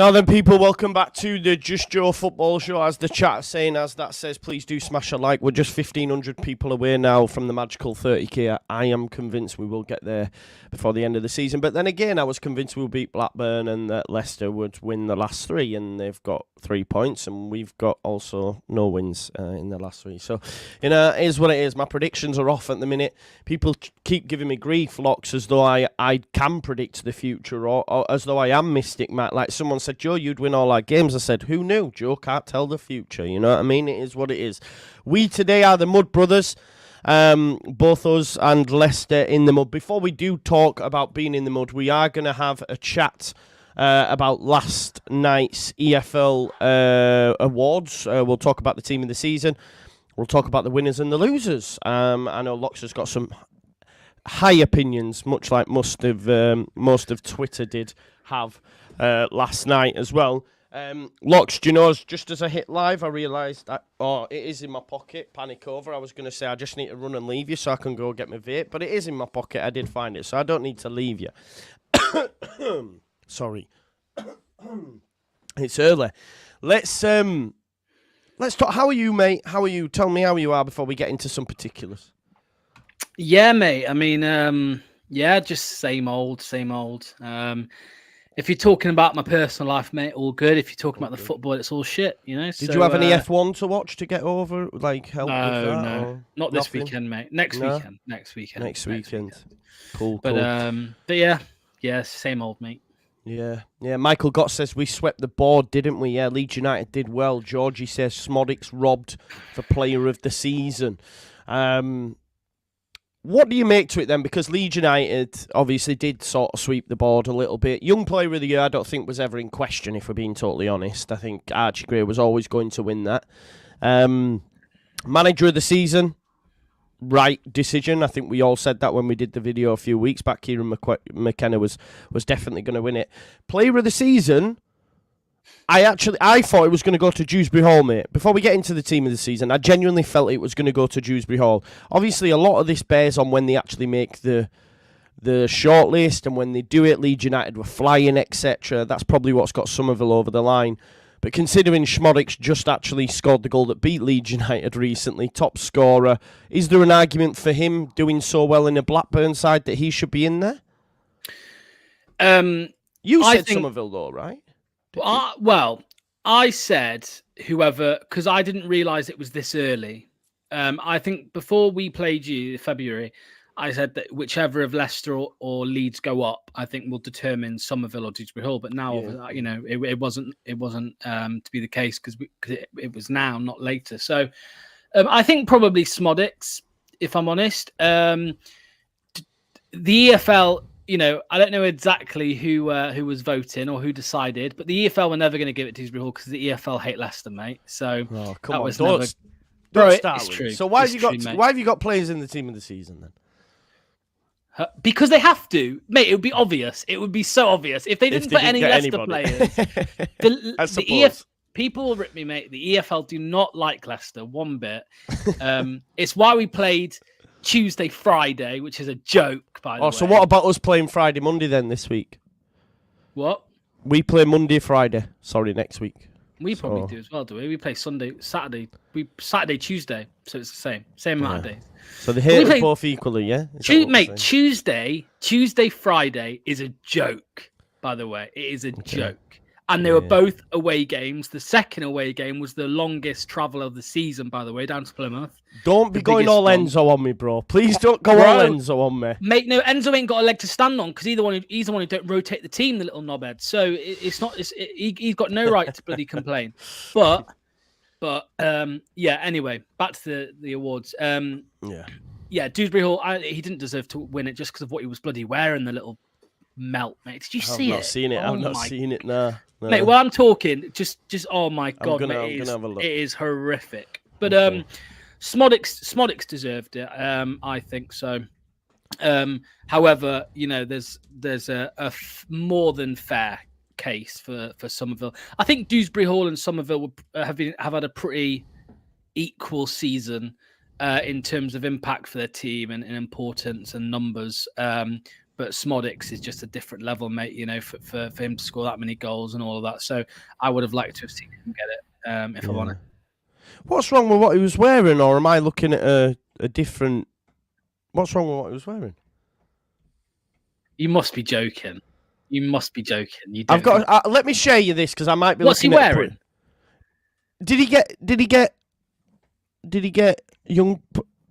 Now then, people, welcome back to the Just Joe Football Show. As the chat saying, as that says, please do smash a like. We're just 1,500 people away now from the magical 30k. I am convinced we will get there before the end of the season. But then again, I was convinced we'll beat Blackburn and that Leicester would win the last three, and they've got 3 points, and we've got also no wins in the last three. So, it is what it is. My predictions are off at the minute. People keep giving me grief, Locks, as though I can predict the future, or as though I am Mystic Matt. Like someone said, Joe, you'd win all our games. I said, who knew? Joe can't tell the future. You know what I mean? It is what it is. We today are the Mud Brothers. Both us and Leicester in the mud. Before we do talk about being in the mud, we are going to have a chat about last night's EFL awards. We'll talk about the team of the season. We'll talk about the winners and the losers. I know Locks has got some high opinions, much like most of Twitter did have last night as well. Locks, do you know, just as I hit live, I realised that, it is in my pocket. Panic over. I was going to say I just need to run and leave you so I can go get my vape, but it is in my pocket. I did find it, so I don't need to leave you. Sorry. It's early. Let's talk. How are you, mate? How are you? Tell me how you are before we get into some particulars. Yeah, mate. I mean, just same old. If you're talking about my personal life, mate, all good. If you're talking about the football, it's all shit, you know. Did you have any F1 to watch to get over, like help with that? No, not this weekend, mate. Next weekend. Cool. But yeah, same old, mate. Yeah. Michael Gott says we swept the board, didn't we? Yeah, Leeds United did well. Georgie says Smodics robbed for player of the season. What do you make to it then? Because Leeds United obviously did sort of sweep the board a little bit. Young Player of the Year I don't think was ever in question, if we're being totally honest. I think Archie Gray was always going to win that. Manager of the Season, right decision. I think we all said that when we did the video a few weeks back. Kieran McKenna was definitely going to win it. Player of the Season, I thought it was going to go to Dewsbury Hall, mate. Before we get into the team of the season, I genuinely felt it was going to go to Dewsbury Hall. Obviously, a lot of this bears on when they actually make the shortlist, and when they do it, Leeds United were flying, etc. That's probably what's got Somerville over the line. But considering Schmodics just actually scored the goal that beat Leeds United recently, top scorer, is there an argument for him doing so well in a Blackburn side that he should be in there? You said Somerville, though, right? I said whoever, because I didn't realise it was this early. I think before we played you in February, I said that whichever of Leicester or Leeds go up, I think will determine Somerville or Dewsbury Hall. But now, you know, it wasn't to be the case because it was now, not later. So I think probably Smodics, if I'm honest. The EFL. You know, I don't know exactly who was voting or who decided, but the EFL were never going to give it to Dewsbury Hall because the EFL hate Leicester, mate. So don't start with it. So why have you got players in the team of the season then? Because they have to, mate. It would be obvious. It would be so obvious if they didn't put any Leicester players. People will rip me, mate. The EFL do not like Leicester one bit. It's why we played Tuesday, Friday, which is a joke, by the way. So what about us playing Friday, Monday then this week? What? We play Monday, Friday. Sorry, next week. We probably do as well, do we? We play Sunday, Saturday. Saturday, Tuesday. So it's the same amount of days. So they hate us both equally, yeah? Mate, Tuesday, Friday is a joke, by the way. It is a joke. And they were both away games. The second away game was the longest travel of the season, by the way, down to Plymouth. Don't be going all Enzo on me, bro. Please don't go all Enzo on me. Mate, no, Enzo ain't got a leg to stand on because he's the one who don't rotate the team, the little knobhead. So he's got no right to bloody complain. But anyway, back to the awards. Dewsbury Hall, he didn't deserve to win it just because of what he was bloody wearing, the little melt, mate. Did you see it? I've not seen it. I've not seen it, no. Mate, well, I'm talking, just oh my God, mate, it is horrific. But Smodics deserved it, I think so. However, you know, there's a more than fair case for Somerville. I think Dewsbury Hall and Somerville have had a pretty equal season in terms of impact for their team and importance and numbers. but Smodics is just a different level, mate. You know, for him to score that many goals and all of that. So I would have liked to have seen him get it, if I'm honest. What's wrong with what he was wearing, or am I looking at a different? What's wrong with what he was wearing? You must be joking. You must be joking. You I've got. Let me share you this because I might be. What's he wearing? Did he get young?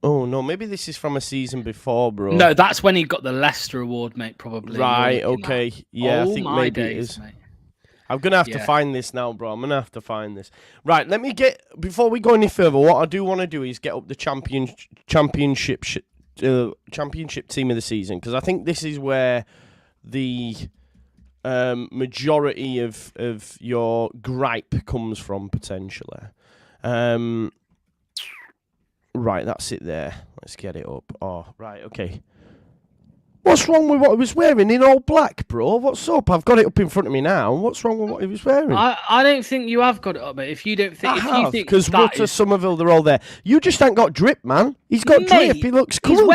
Oh no, maybe this is from a season before, bro. No, that's when he got the Leicester award, mate. Probably. Right. Okay. Yeah, I think maybe days, it is. Mate. I'm gonna have to find this now, bro. I'm gonna have to find this. Right. Let me get before we go any further. What I do want to do is get up the championship team of the season because I think this is where the majority of your gripe comes from potentially. Right, that's it there. Let's get it up. Oh, right, okay. What's wrong with what he was wearing in all black, bro? What's up? I've got it up in front of me now. What's wrong with what he was wearing? I don't think you have got it up, mate. If you don't think... Because Rutter, Somerville, they're all there. You just ain't got drip, man. He's got drip. He looks cool.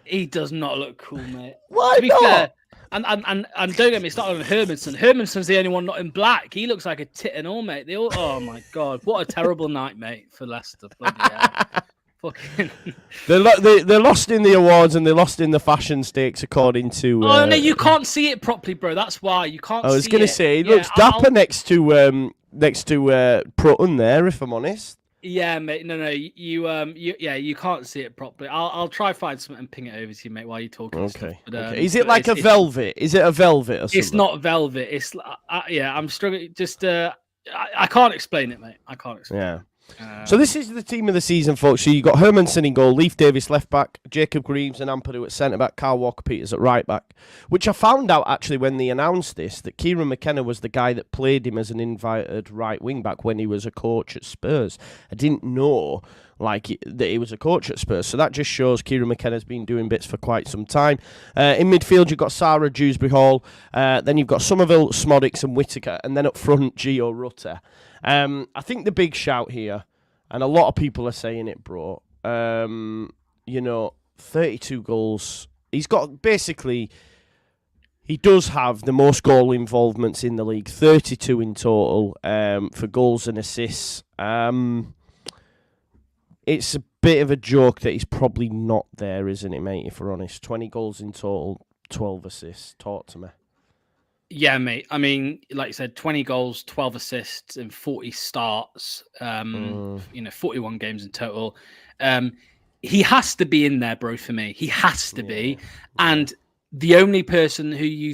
He does not look cool, mate. Why to be not? Fair, and don't get me started on Hermanson. Hermanson's the only one not in black. He looks like a tit and all, mate. Oh, my God. What a terrible night, mate, for Leicester. Bloody hell. Fucking. They lost in the awards and they lost in the fashion stakes according to. Oh no, you can't see it properly, bro. That's why you can't. I was gonna say he looks dapper next to Prutton there. If I'm honest. Yeah, mate. No, you can't see it properly. I'll try find something and ping it over to you, mate, while you're talking. Okay. Okay. Is it like a velvet? Is it a velvet or something? It's not velvet. It's I'm struggling. Just I can't explain it, mate. I can't explain. Yeah. So this is the team of the season, folks. So you got Hermanson in goal, Leif Davis left back, Jacob Greaves and Ampadu at centre back, Carl Walker-Peters at right back. Which I found out actually when they announced this that Kieran McKenna was the guy that played him as an invited right wing back when he was a coach at Spurs. I didn't know that he was a coach at Spurs, so that just shows Kieran McKenna's been doing bits for quite some time. In midfield, you've got Sarah Dewsbury Hall, then you've got Somerville, Smodics and Whittaker, and then up front, Gio Rutter. I think the big shout here, and a lot of people are saying it, bro, 32 goals. He's got, basically, he does have the most goal involvements in the league, 32 in total for goals and assists. It's a bit of a joke that he's probably not there, isn't it, mate, if we're honest? 20 goals in total, 12 assists. Talk to me. Yeah, mate. I mean, like you said, 20 goals, 12 assists, and 40 starts. 41 games in total. He has to be in there, bro, for me. He has to be. And the only person who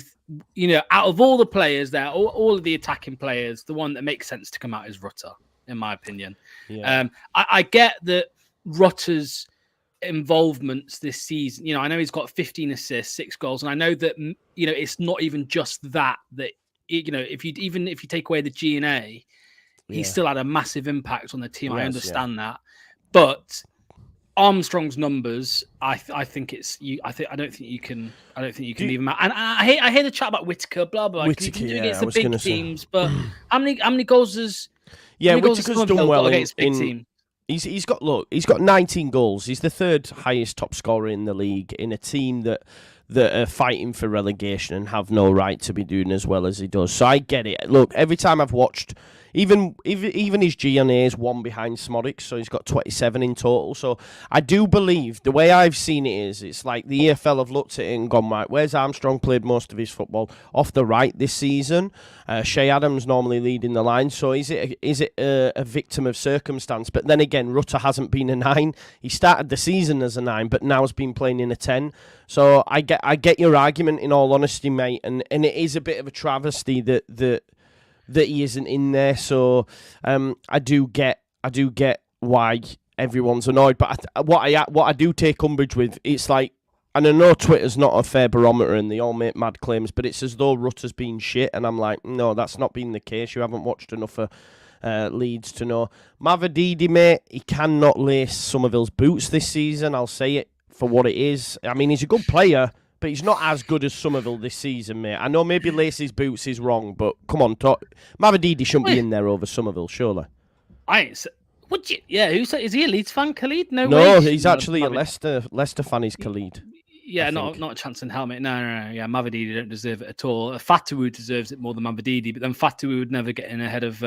out of all the players there, all of the attacking players, the one that makes sense to come out is Rutter, in my opinion. Yeah. I get that Rutter's involvements this season, I know he's got 15 assists, 6 goals, and I know that it's not even just that if you take away the G&A, he still had a massive impact on the team. I understand that, but Armstrong's numbers, I think it's you. I don't think you can leave him out. And I hear the chat about Whittaker, blah blah. Whittaker, he can do against the big teams, but how many goals has? Yeah, Whittaker's done well against big teams. He's got 19 goals. He's the third highest top scorer in the league in a team that are fighting for relegation and have no right to be doing as well as he does. So I get it. Look, every time I've watched, even his G&A is one behind Smodics, so he's got 27 in total. So I do believe, the way I've seen it is, it's like the EFL have looked at it and gone, right, where's Armstrong played most of his football? Off the right this season. Shea Adams normally leading the line, so is it a victim of circumstance? But then again, Rutter hasn't been a 9. He started the season as a 9, but now has been playing in a 10. So I get your argument, in all honesty, mate, and it is a bit of a travesty that he isn't in there. So I do get why everyone's annoyed. But what I do take umbrage with, it's like, and I know Twitter's not a fair barometer and they all make mad claims, but it's as though Rutter's been shit, and I'm like, no, that's not been the case. You haven't watched enough of Leeds to know. Mavididi, mate, he cannot lace Somerville's boots this season. I'll say it for what it is. I mean, he's a good player, but he's not as good as Somerville this season, mate. I know maybe lace his boots is wrong, but come on, Mavididi shouldn't be in there over Somerville, surely. Would you? Yeah, is he a Leeds fan, Khalid? No, way. He's actually a Leicester fan. Is Khalid? Yeah, not a chance in helmet. No. Yeah, Mavididi don't deserve it at all. Fatawu deserves it more than Mavididi, but then Fatawu would never get in ahead of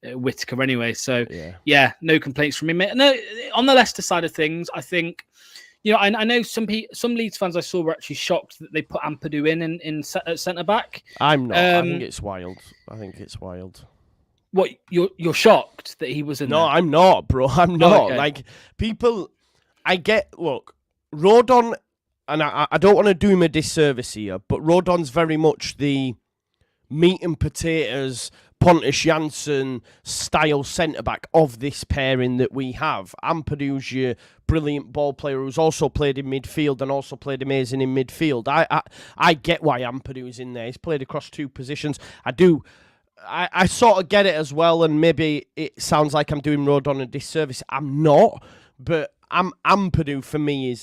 Whittaker anyway. So yeah, no complaints from me. No, on the Leicester side of things, I think, you know, I know some Leeds fans I saw were actually shocked that they put Ampadu in centre back. I'm not. I think it's wild. What, you're shocked that he was in? No, there? I'm not, bro. I'm not. Oh, okay. Like, people, look, Rodon. And I don't want to do him a disservice here, but Rodon's very much the meat and potatoes, Pontus Jansson style centre-back of this pairing that we have. Ampadu's your brilliant ball player who's also played in midfield and also played amazing in midfield. I get why Ampadu's in there. He's played across two positions. I sort of get it as well, and maybe it sounds like I'm doing Rodon a disservice. I'm not, but Ampadu for me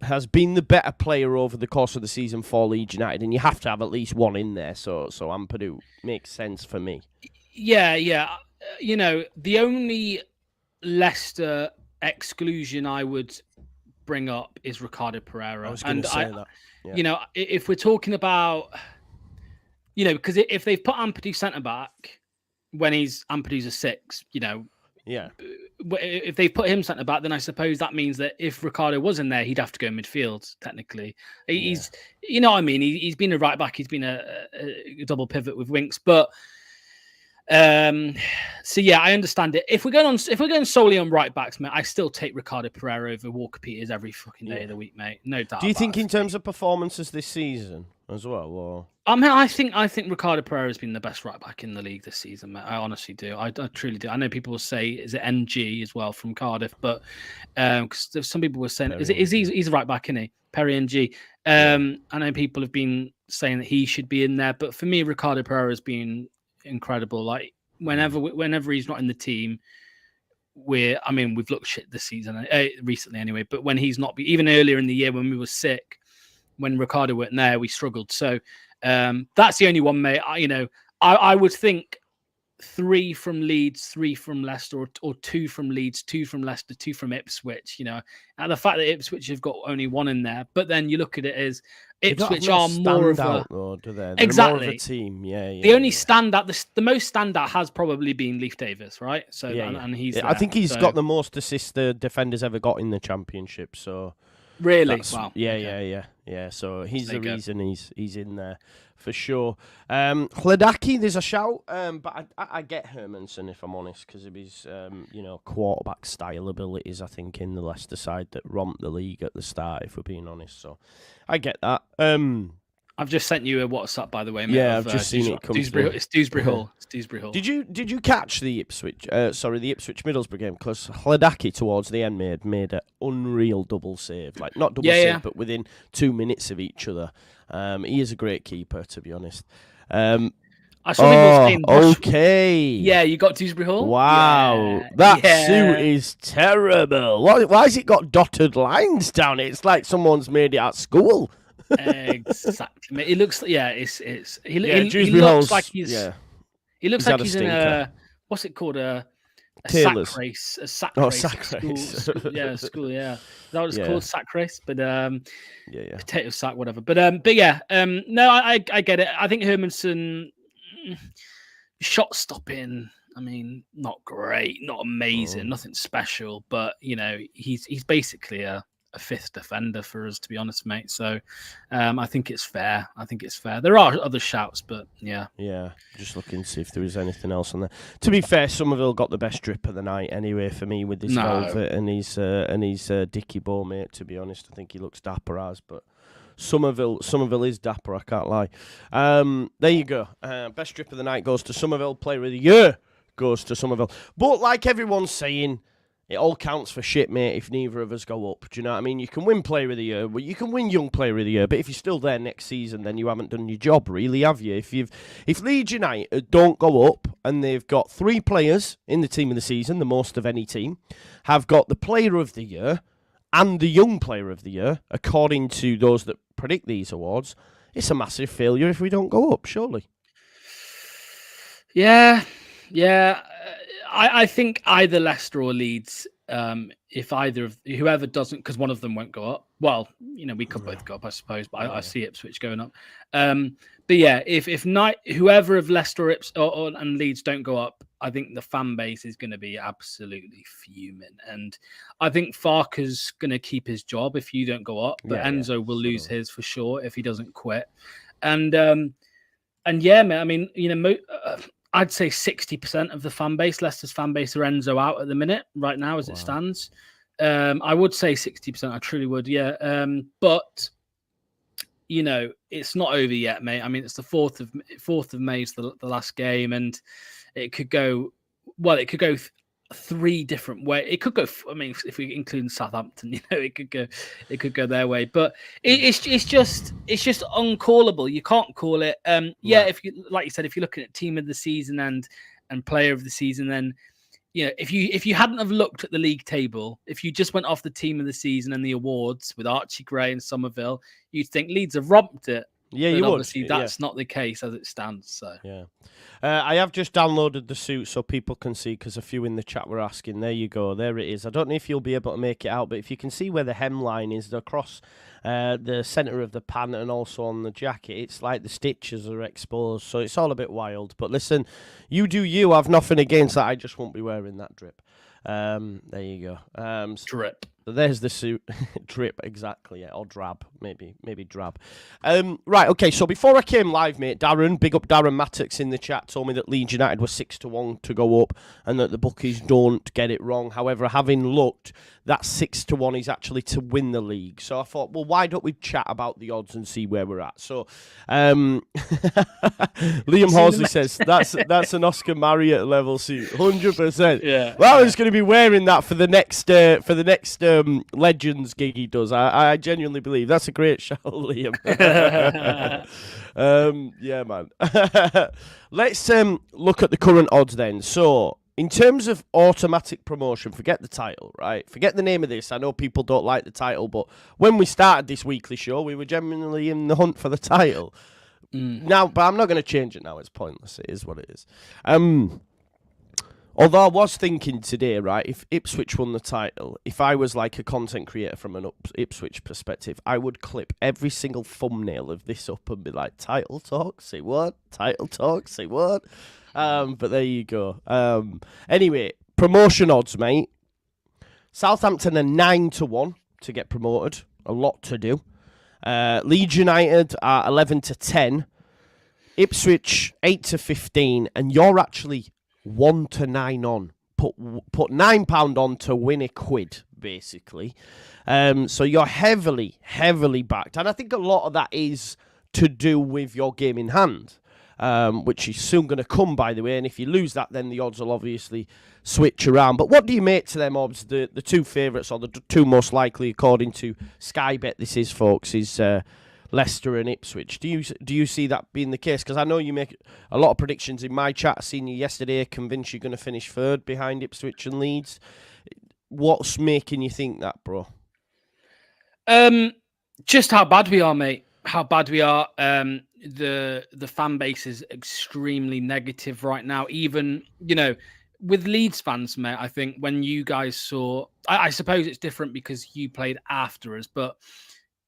has been the better player over the course of the season for Leeds United, and you have to have at least one in there. So Ampadu makes sense for me. Yeah. You know, the only Leicester exclusion I would bring up is Ricardo Pereira. I was going to say that. Yeah. You know, if we're talking about, you know, because if they've put Ampadu centre back when Ampadu's a 6, you know. Yeah. If they put him centre back, then I suppose that means that if Ricardo was in there, he'd have to go midfield. Technically, he's, you know what I mean. He's been a right back. He's been a double pivot with Winks, but so yeah, I understand it. If we're going solely on right backs, mate, I still take Ricardo Pereira over Walker Peters every fucking day of the week, mate. No doubt. Do you think in terms of performances this season as well, or? I mean, I think Ricardo Pereira has been the best right back in the league this season, mate. I honestly do. I truly do. I know people will say, is it NG as well from Cardiff, but because some people were saying, he's a right back, isn't he? Perry NG. I know people have been saying that he should be in there, but for me, Ricardo Pereira has been incredible. Like whenever he's not in the team, we've looked shit this season, recently anyway. But when he's not, even earlier in the year when we were sick, when Ricardo weren't there, we struggled. So that's the only one, mate. I would think 3 from Leeds, 3 from Leicester, or 2 from Leeds, 2 from Leicester, 2 from Ipswich. You know, and the fact that Ipswich have got only 1 in there, but then you look at it as Ipswich are more of a though, do they? They're exactly more of a team. Yeah. The only standout, the most standout has probably been Leif Davis, right? So and he's. I think he's got the most assists the defenders ever got in the Championship. So really, wow. Yeah. So he's the reason he's in there for sure. Hladaki, there's a shout, but I get Hermanson if I'm honest, because of his quarterback style abilities. I think in the Leicester side that romped the league at the start, if we're being honest. So I get that. I've just sent you a WhatsApp, by the way, mate. Yeah, I've just seen it come through. It's Dewsbury Hall. It's Dewsbury Hall. Did you catch the Ipswich Middlesbrough game? Because Hladaki towards the end made an unreal double save, like not double save, but within 2 minutes of each other. He is a great keeper, to be honest. I saw people saying, okay. Yeah, you got Dewsbury Hall? Wow. That suit is terrible. Why has it got dotted lines down it? It's like someone's made it at school. Exactly. It looks, he looks like he's he looks like he's in a, what's it called, a Taylor's. sack race. A sack race. School, school. Is that what it's called? Sack race, but potato sack, whatever. But yeah, no, I get it. I think Hermanson shot stopping. I mean, not great, not amazing, nothing special, but he's basically a 5th defender for us, to be honest, mate. So I think it's fair. There are other shouts, but yeah. Just looking to see if there is anything else on there. To be fair, Somerville got the best drip of the night anyway for me with his velvet and his Dickie Bow, mate. To be honest, I think he looks dapper as, but Somerville is dapper. I can't lie. There you go. Best drip of the night goes to Somerville. Player of the year goes to Somerville. But like everyone's saying, it all counts for shit, mate, if neither of us go up. Do you know what I mean? You can win Player of the Year, but you can win Young Player of the Year, but if you're still there next season, then you haven't done your job, really, have you? If Leeds United don't go up, and they've got 3 players in the team of the season, the most of any team, have got the Player of the Year and the Young Player of the Year, according to those that predict these awards, it's a massive failure if we don't go up, surely. Yeah. I think either Leicester or Leeds if either of whoever doesn't, because one of them won't go up. Well, we could both go up, I suppose, but I see Ipswich going up. But yeah, if whoever of Leicester and Leeds don't go up, I think the fan base is going to be absolutely fuming, and I think Farker's going to keep his job if you don't go up, but Enzo will lose his for sure if he doesn't quit, and yeah, man, I mean, I'd say 60% of the fan base, Leicester's fan base, are Enzo out at the minute, right now as it stands. I would say 60%. I truly would, yeah. But it's not over yet, mate. I mean, it's the 4th of May is the last game, and it could go. Well, it could go 3 different ways. It could go. I mean, if we include Southampton, it could go their way. But it's just uncallable. You can't call it. If you, like you said, if you're looking at team of the season and player of the season, then if you hadn't have looked at the league table, if you just went off the team of the season and the awards with Archie Gray and Somerville, you'd think Leeds have romped it. Yeah, but you obviously would. That's not the case as it stands. So yeah. I have just downloaded the suit so people can see, because a few in the chat were asking. There you go. There it is. I don't know if you'll be able to make it out, but if you can see where the hemline is across the centre of the pant and also on the jacket, it's like the stitches are exposed. So it's all a bit wild. But listen, you do you. I've nothing against that. I just won't be wearing that drip. There you go. Drip. So there's the suit. Drip, exactly, yeah. Or drab, maybe drab. Right, okay, so before I came live, mate, Darren, big up Darren Mattox in the chat, told me that Leeds United were 6-1 to go up and that the bookies don't get it wrong. However, having looked, that 6-1 is actually to win the league. So I thought, well, why don't we chat about the odds and see where we're at? So Liam Horsley says, that's an Oscar Marriott level suit, 100%. Yeah. Well, he's going to be wearing that for the next Legends gig he does. I genuinely believe that's a great shout, Liam. Yeah, man. Let's look at the current odds then. So, in terms of automatic promotion, forget the title, right? Forget the name of this. I know people don't like the title, but when we started this weekly show, we were genuinely in the hunt for the title. Now, but I'm not going to change it now. It's pointless. It is what it is. Although I was thinking today, right, if Ipswich won the title, if I was like a content creator from an Ipswich perspective, I would clip every single thumbnail of this up and be like, title talk, say what? Title talk, say what? But there you go. Anyway, promotion odds, mate. Southampton are 9-1 to get promoted. A lot to do. Leeds United are 11-10. Ipswich 8-15, and you're actually 1-9 on. Put £9 on to win a quid, basically. So you're heavily backed, and I think a lot of that is to do with your game in hand, which is soon going to come, by the way. And if you lose that, then the odds will obviously switch around. But what do you make to them odds? The two favourites, or the two most likely, according to Sky Bet, this is, folks, is Leicester and Ipswich. Do you see that being the case? Because I know you make a lot of predictions in my chat. I seen you yesterday, convinced you're going to finish third behind Ipswich and Leeds. What's making you think that, bro? Just how bad we are, mate. How bad we are. The fan base is extremely negative right now. Even, with Leeds fans, mate, I think when you guys saw... I suppose it's different because you played after us, but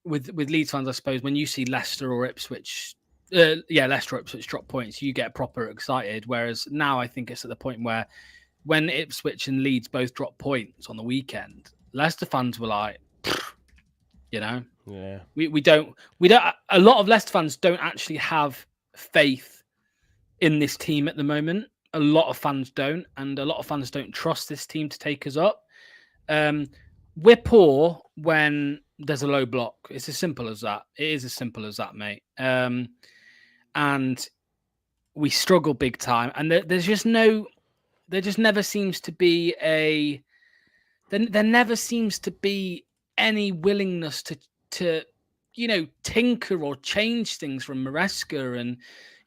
with Leeds fans, I suppose, when you see Leicester or Ipswich, Leicester or Ipswich drop points, you get proper excited. Whereas now I think it's at the point where when Ipswich and Leeds both drop points on the weekend, Leicester fans were like, yeah. We don't, a lot of Leicester fans don't actually have faith in this team at the moment. A lot of fans don't, and a lot of fans don't trust this team to take us up. We're poor when there's a low block. It's as simple as that. It is as simple as that, mate. And we struggle big time. And there just never seems to be there never seems to be any willingness to tinker or change things from Maresca. And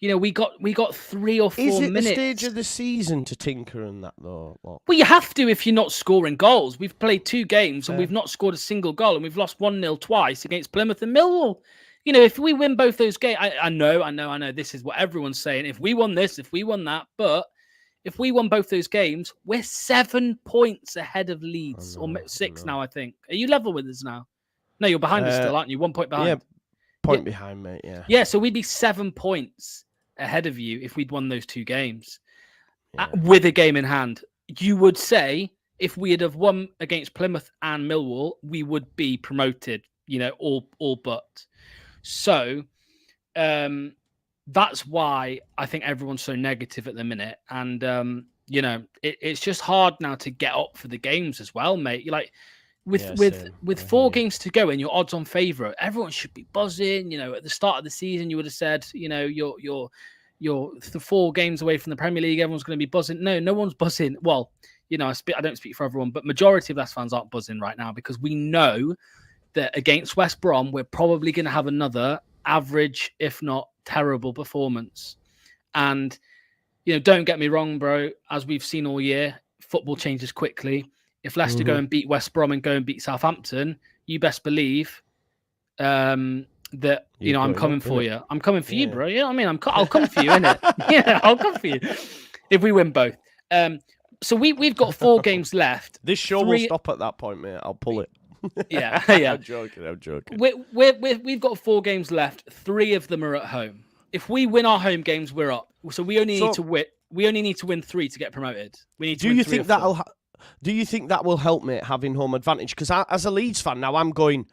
we got 3 or 4 minutes. Is it the stage of the season to tinker and that, though? Well, you have to if you're not scoring goals. We've played 2 games and we've not scored a single goal, and we've lost 1-0 twice against Plymouth and Millwall. If we win both those games, I know. This is what everyone's saying. If we won this, if we won that, but If we won both those games, we're 7 points ahead of Leeds, or 6 now, I think. Are you level with us now? No, you're behind us still, aren't you? 1 point behind. Yeah, point behind, mate, yeah. Yeah, so we'd be 7 points ahead of you if we'd won those 2 games with a game in hand. You would say if we had have won against Plymouth and Millwall, we would be promoted, all but. So that's why I think everyone's so negative at the minute. And, it's just hard now to get up for the games as well, mate. You're like, with 4 games to go and your odds on favourite, everyone should be buzzing. At the start of the season, you would have said, you're 4 games away from the Premier League. Everyone's going to be buzzing. No one's buzzing. Well, I don't speak for everyone, but majority of Leicester fans aren't buzzing right now because we know that against West Brom, we're probably going to have another average, if not terrible, performance. And, don't get me wrong, bro. As we've seen all year, football changes quickly. If Leicester go and beat West Brom and go and beat Southampton, you best believe that I'm coming for you. I'm coming for you, bro. You know what I mean? I'll come for you, innit? Yeah, I'll come for you if we win both. So we've got 4 games left. This show will stop at that point, mate. I'll pull it. Yeah. I'm joking. We've got 4 games left. 3 of them are at home. If we win our home games, we're up. So we only need to win. We only need to win 3 to get promoted. We need to. Do you think that'll? Do you think that will help, mate, having home advantage? Because as a Leeds fan now, I'm going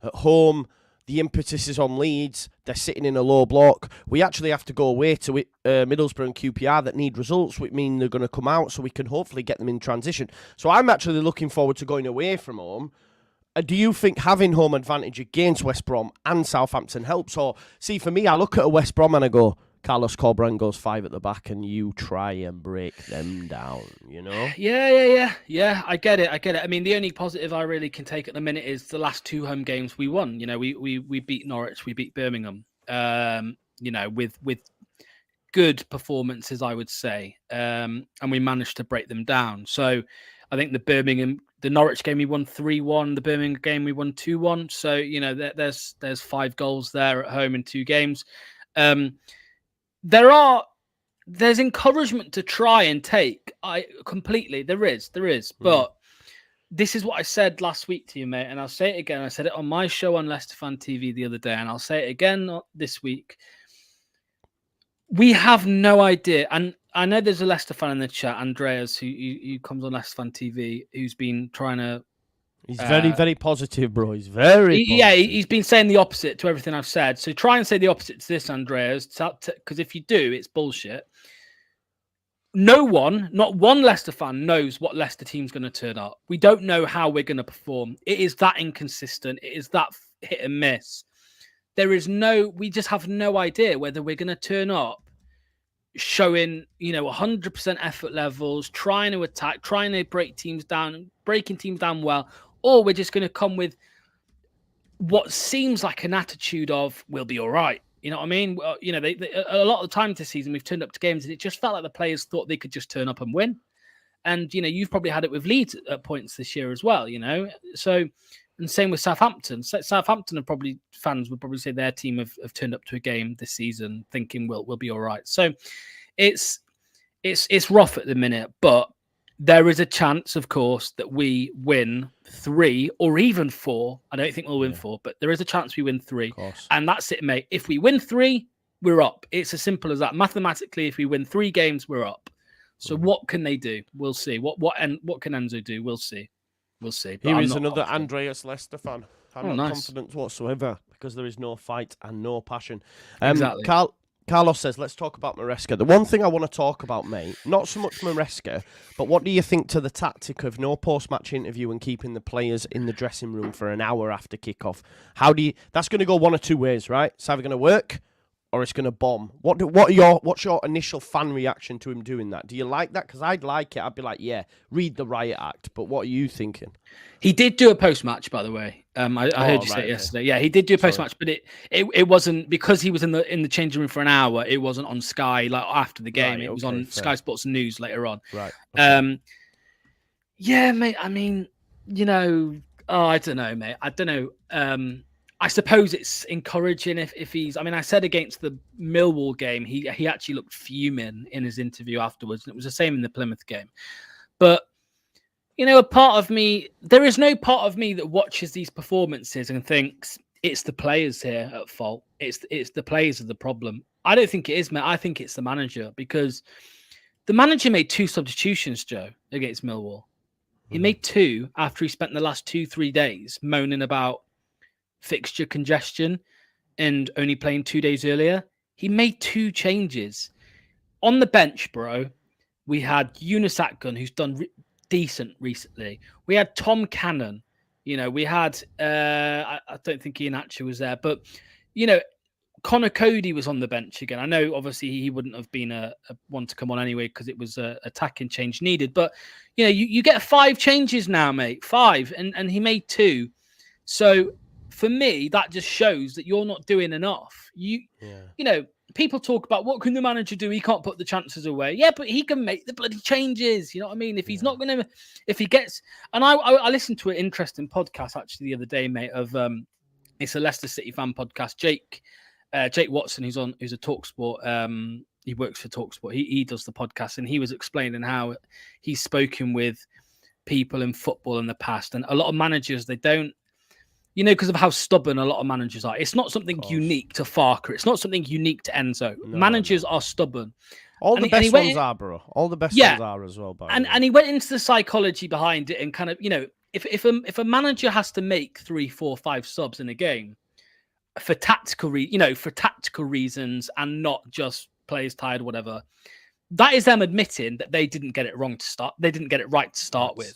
at home. The impetus is on Leeds. They're sitting in a low block. We actually have to go away to Middlesbrough and QPR that need results, which mean they're going to come out, so we can hopefully get them in transition. So I'm actually looking forward to going away from home. Do you think having home advantage against West Brom and Southampton helps? Or, see, for me, I look at a West Brom and I go, Carlos Corberán goes 5 at the back and you try and break them down, Yeah, I get it. I mean, the only positive I really can take at the minute is the last 2 home games we won. We beat Norwich, we beat Birmingham, with good performances, I would say. And we managed to break them down. So I think the Norwich game we won 3-1, the Birmingham game we won 2-1. So, there's 5 goals there at home in 2 games. There's encouragement to try and take. There is. But this is what I said last week to you, mate, and I'll say it again. I said it on my show on Leicester Fan TV the other day, and I'll say it again this week. We have no idea, and I know there's a Leicester fan in the chat, Andreas, who comes on Leicester Fan TV, who's been trying to. He's very, very positive, bro. He's very positive. Yeah, he's been saying the opposite to everything I've said. So try and say the opposite to this, Andreas, because if you do, it's bullshit. No one, not one Leicester fan, knows what Leicester team's going to turn up. We don't know how we're going to perform. It is that inconsistent. It is that hit and miss. We just have no idea whether we're going to turn up showing, 100% effort levels, trying to attack, trying to breaking teams down well, or we're just going to come with what seems like an attitude of, we'll be all right. You know what I mean? Well, a lot of the time this season, we've turned up to games and it just felt like the players thought they could just turn up and win. And, you've probably had it with Leeds at points this year as well, So, and same with Southampton. Southampton fans would probably say their team have turned up to a game this season thinking we'll be all right. So it's rough at the minute, but there is a chance, of course, that we win 3 or even 4. I don't think we'll win 4, but there is a chance we win 3. And that's it, mate. If we win 3, we're up. It's as simple as that. Mathematically, if we win 3 games, we're up. So what can they do? We'll see. What can Enzo do? We'll see. But here is another Andreas Leicester fan. I'm not confident whatsoever because there is no fight and no passion. Exactly. Carlos says, let's talk about Maresca. The one thing I want to talk about, mate, not so much Maresca, but what do you think to the tactic of no post-match interview and keeping the players in the dressing room for an hour after kickoff? That's going to go one or 2 ways, right? It's either going to work or it's going to bomb. What's your initial fan reaction to him doing that? Do you like that? Because I'd like it. I'd be like, yeah, read the riot act. But what are you thinking? He did do a post-match, by the way. I heard you say it yesterday. Yeah, he did do a post-match, but it wasn't because he was in the changing room for an hour. It wasn't on Sky like after the game. It was on Sky Sports News later on. Right. Okay. Yeah, mate. I mean, I don't know, mate. I don't know. I suppose it's encouraging if he's. I mean, I said against the Millwall game, he actually looked fuming in his interview afterwards, and it was the same in the Plymouth game. But a part of me, there is no part of me that watches these performances and thinks it's the players here at fault. It's the players are the problem. I don't think it is, man. I think it's the manager, because the manager made 2 substitutions, Joe, against Millwall. He made 2 after he spent the last 2-3 days moaning about fixture congestion and only playing 2 days earlier. He made 2 changes. On the bench, bro, we had Yunus Akgun, who's done decent recently. We had Tom Cannon. We had, I don't think Ian Atcher was there, but, Connor Cody was on the bench again. I know, obviously, he wouldn't have been a one to come on anyway because it was a attacking change needed. But, you get 5 changes now, mate. 5. And he made 2. So, for me, that just shows that you're not doing enough. People talk about what can the manager do? He can't put the chances away. Yeah, but he can make the bloody changes. You know what I mean? If he's not going to, if he gets, and I listened to an interesting podcast actually the other day, mate, of it's a Leicester City fan podcast. Jake Watson, who's a TalkSport. He works for TalkSport. He does the podcast, and he was explaining how he's spoken with people in football in the past, and a lot of managers, they don't. Because of how stubborn a lot of managers are. It's not something unique to Farker. It's not something unique to Enzo. No, managers are stubborn. All the best ones are, bro. All the best ones are as well. And he went into the psychology behind it and kind of, if a manager has to make 3, 4, 5 subs in a game for tactical reasons and not just players tired or whatever, that is them admitting that they didn't get it wrong to start. They didn't get it right to start with.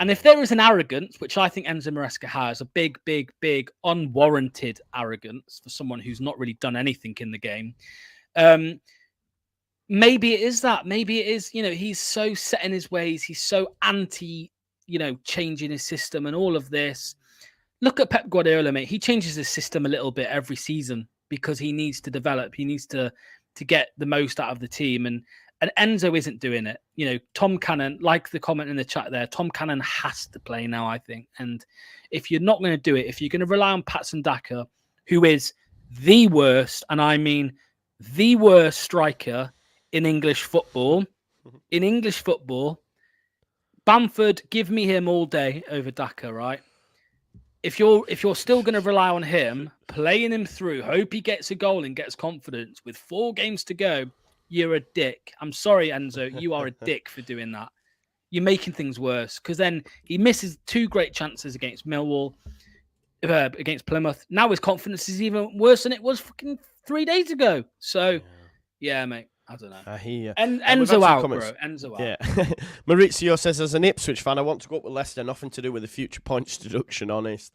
And if there is an arrogance, which I think Enzo Maresca has, a big, big, big unwarranted arrogance for someone who's not really done anything in the game, maybe it is that. Maybe it is, he's so set in his ways. He's so anti, changing his system and all of this. Look at Pep Guardiola, mate. He changes his system a little bit every season because he needs to develop. He needs to get the most out of the team. And Enzo isn't doing it. Tom Cannon, like the comment in the chat there, Tom Cannon has to play now, I think. And if you're not going to do it, if you're going to rely on Patson Daka, who is the worst, and I mean the worst striker in English football, Bamford, give me him all day over Daka, right? If you're still going to rely on him, playing him through, hope he gets a goal and gets confidence with 4 games to go, you're a dick. I'm sorry, Enzo. You are a dick for doing that. You're making things worse because then he misses 2 great chances against Millwall, against Plymouth. Now his confidence is even worse than it was fucking 3 days ago. So, yeah, mate. I don't know. I hear you. And Enzo out, bro. Enzo out. Yeah. Maurizio says, as an Ipswich fan, I want to go up with Leicester. Nothing to do with the future points deduction, honest.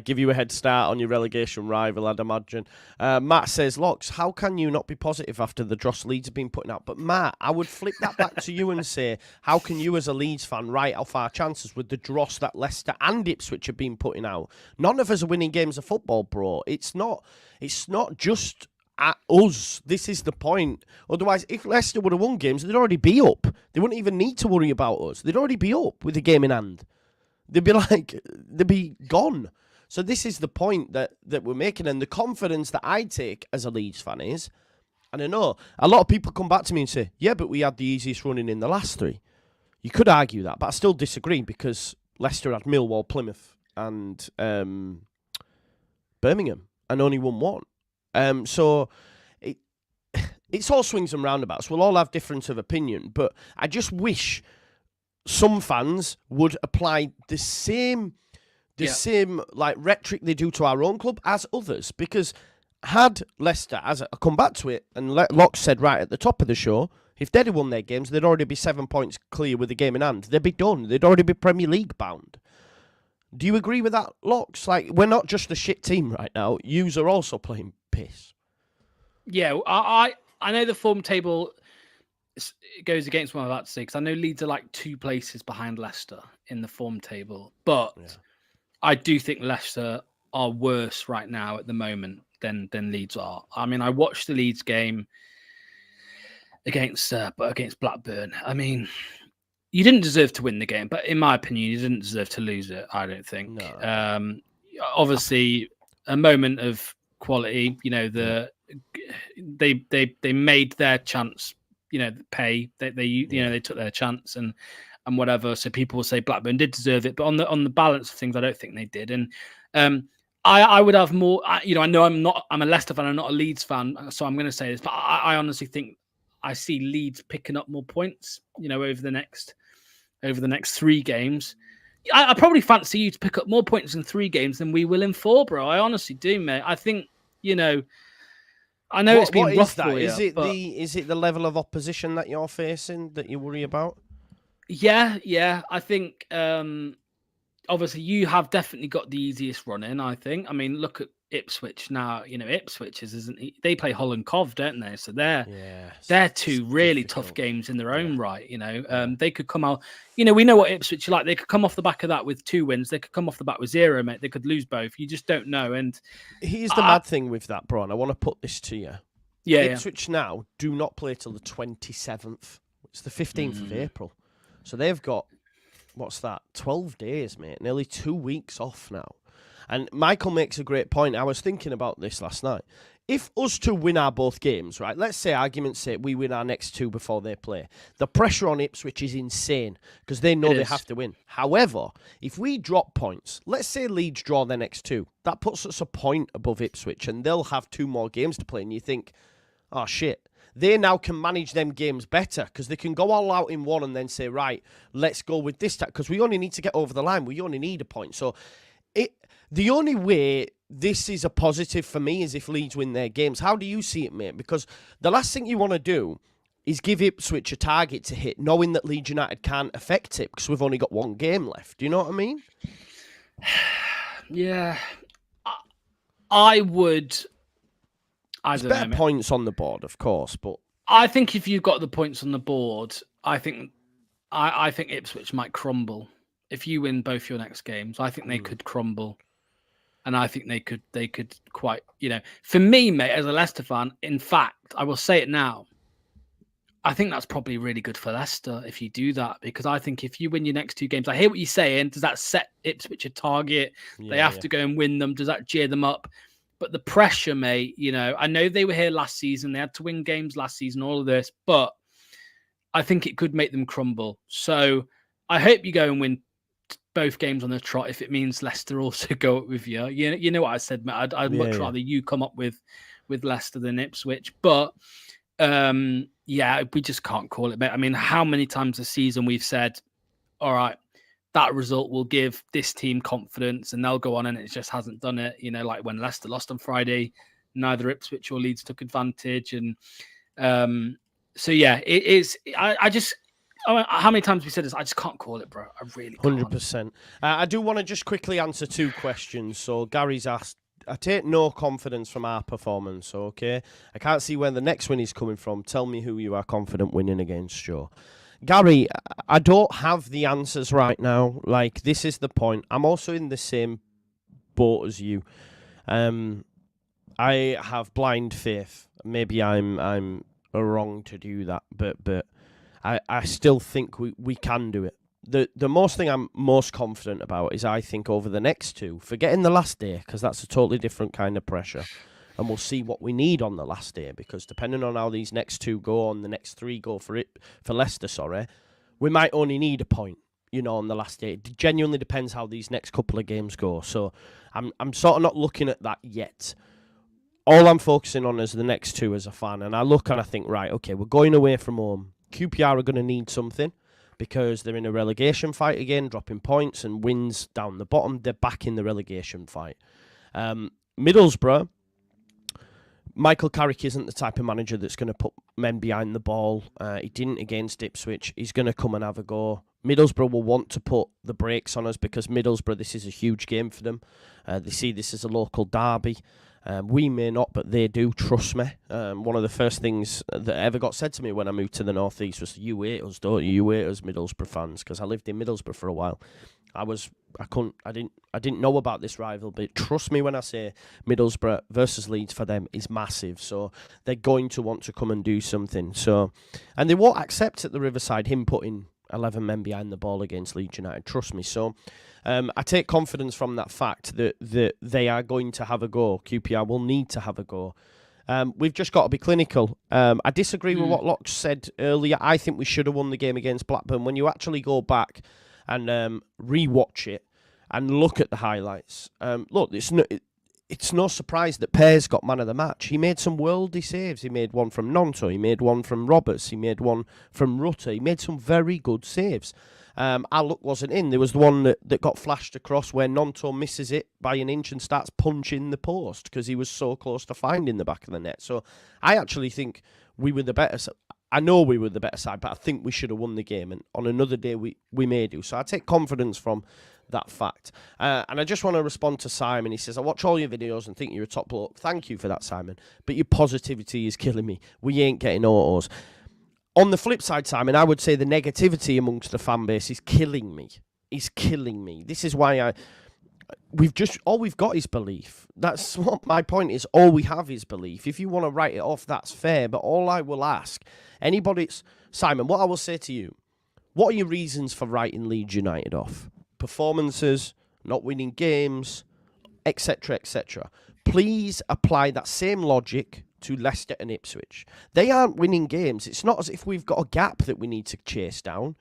Give you a head start on your relegation rival, I'd imagine. Matt says, Locks, how can you not be positive after the dross Leeds have been putting out? But Matt, I would flip that back to you and say, how can you as a Leeds fan write off our chances with the dross that Leicester and Ipswich have been putting out? None of us are winning games of football, bro. It's not just at us. This is the point. Otherwise, if Leicester would have won games, they'd already be up. They wouldn't even need to worry about us. They'd already be up with the game in hand. They'd be gone. So this is the point that we're making, and the confidence that I take as a Leeds fan is, and I know a lot of people come back to me and say, yeah, but we had the easiest running in the last 3. You could argue that, but I still disagree because Leicester had Millwall, Plymouth, and Birmingham, and only won 1. So it's all swings and roundabouts. We'll all have difference of opinion, but I just wish some fans would apply the same like rhetoric they do to our own club as others. Because had Leicester, as I come back to it, and Locke said right at the top of the show, if they'd have won their games, they'd already be 7 points clear with the game in hand. They'd be done. They'd already be Premier League bound. Do you agree with that, Locks? Like, we're not just a shit team right now. Yous are also playing piss. Yeah, I know the form table goes against what I'm about to say, because I know Leeds are like 2 places behind Leicester in the form table. But I do think Leicester are worse right now at the moment than Leeds are. I mean, I watched the Leeds game against Blackburn. I mean, you didn't deserve to win the game, but in my opinion, you didn't deserve to lose it. I don't think. No. Obviously, a moment of quality. You know, they made their chance. You know, pay. They took their chance and whatever. So people will say Blackburn did deserve it, but on the balance of things, I don't think they did. And I would have more. I know I'm a Leicester fan. I'm not a Leeds fan, so I'm going to say this, but I honestly think I see Leeds picking up more points. You know, over the next 3 games. I probably fancy you to pick up more points in 3 games than we will in 4, bro. I honestly do, mate. I think, I know it's been rough for you. Is it the level of opposition that you're facing that you worry about? Yeah. I think obviously you have definitely got the easiest run in, I think. I mean, look at Ipswich now. You know, Ipswich they play Hull and Cov, don't they? So they're 2 really tough games in their own right. You know, they could come out. You know, we know what Ipswich are like. They could come off the back of that with 2 wins. They could come off the back with 0, mate. They could lose both. You just don't know. And here's the mad thing with that, bro. And I want to put this to you. Yeah, Ipswich now do not play till the 27th. It's the 15th of April. So they've got, what's that, 12 days, mate. Nearly 2 weeks off now. And Michael makes a great point. I was thinking about this last night. If us 2 win our both games, right, let's say, argument's sake, we win our next 2 before they play. The pressure on Ipswich is insane because they know they have to win. However, if we drop points, let's say Leeds draw their next 2, that puts us a point above Ipswich and they'll have 2 more games to play. And you think, oh, shit. They now can manage them games better because they can go all out in one and then say, right, let's go with this. Because we only need to get over the line. We only need a point. So the only way this is a positive for me is if Leeds win their games. How do you see it, mate? Because the last thing you want to do is give Ipswich a target to hit, knowing that Leeds United can't affect it because we've only got 1 game left. Do you know what I mean? Yeah. I would... There's better points on the board, of course, but... I think if you've got the points on the board, I think Ipswich might crumble. If you win both your next games, I think they could crumble. And I think they could quite, for me, mate, as a Leicester fan, in fact, I will say it now. I think that's probably really good for Leicester if you do that, because I think if you win your next 2 games, I hear what you're saying. Does that set Ipswich a target? They have to go and win them. Does that cheer them up? But the pressure, mate, I know they were here last season. They had to win games last season, all of this, but I think it could make them crumble. So I hope you go and win both games on the trot if it means Leicester also go up with you. You know what I said, mate. I'd much rather you come up with Leicester than Ipswich. But we just can't call it, mate. I mean, how many times this season we've said, all right, that result will give this team confidence and they'll go on, and it just hasn't done it. Like when Leicester lost on Friday, neither Ipswich or Leeds took advantage. And it is. How many times we said this? I just can't call it, bro. I really can't. 100%. I do want to just quickly answer 2 questions. So Gary's asked, I take no confidence from our performance, okay? I can't see where the next win is coming from. Tell me who you are confident winning against, Joe. Gary, I don't have the answers right now. Like, this is the point. I'm also in the same boat as you. I have blind faith. Maybe I'm wrong to do that, but I still think we can do it. The most thing I'm most confident about is I think over the next 2, forgetting the last day, because that's a totally different kind of pressure, and we'll see what we need on the last day, because depending on how these next 2 go on, the next 3 go for Leicester, we might only need a point, on the last day. It genuinely depends how these next couple of games go. So I'm sort of not looking at that yet. All I'm focusing on is the next 2 as a fan, and I look and I think, right, okay, we're going away from home. QPR are going to need something because they're in a relegation fight again, dropping points and wins down the bottom. They're back in the relegation fight. Middlesbrough, Michael Carrick isn't the type of manager that's going to put men behind the ball. He didn't against Ipswich. He's going to come and have a go. Middlesbrough will want to put the brakes on us because Middlesbrough, this is a huge game for them. They see this as a local derby. We may not, but they do, trust me. One of the first things that ever got said to me when I moved to the North East was, you hate us, don't you? You hate us Middlesbrough fans, because I lived in Middlesbrough for a while. I didn't know about this rival, but trust me when I say Middlesbrough versus Leeds for them is massive. So they're going to want to come and do something. So, and they won't accept at the Riverside him putting 11 men behind the ball against Leeds United. Trust me. So I take confidence from that fact that they are going to have a go. QPR will need to have a go. We've just got to be clinical. I disagree with what Locke said earlier. I think we should have won the game against Blackburn. When you actually go back and re-watch it and look at the highlights, look, it's no surprise that Pears got man of the match. He made some worldy saves. He made one from Nonto. He made one from Roberts. He made one from Rutter. He made some very good saves. Our luck wasn't in. There was the one that got flashed across where Nonto misses it by an inch and starts punching the post because he was so close to finding the back of the net. So I actually think we were the better side. I know we were the better side, but I think we should have won the game. And on another day, we may do. So I take confidence from that fact. And I just want to respond to Simon. He says, I watch all your videos and think you're a top bloke. Thank you for that, Simon. But your positivity is killing me. We ain't getting autos. On the flip side, Simon, I would say the negativity amongst the fan base is killing me. Is killing me. This is why all we've got is belief. That's what my point is. All we have is belief. If you want to write it off, that's fair. But all I will ask, Simon, what I will say to you, what are your reasons for writing Leeds United off? Performances, not winning games, etc., etc. Please apply that same logic to Leicester and Ipswich. They aren't winning games. It's not as if we've got a gap that we need to chase down.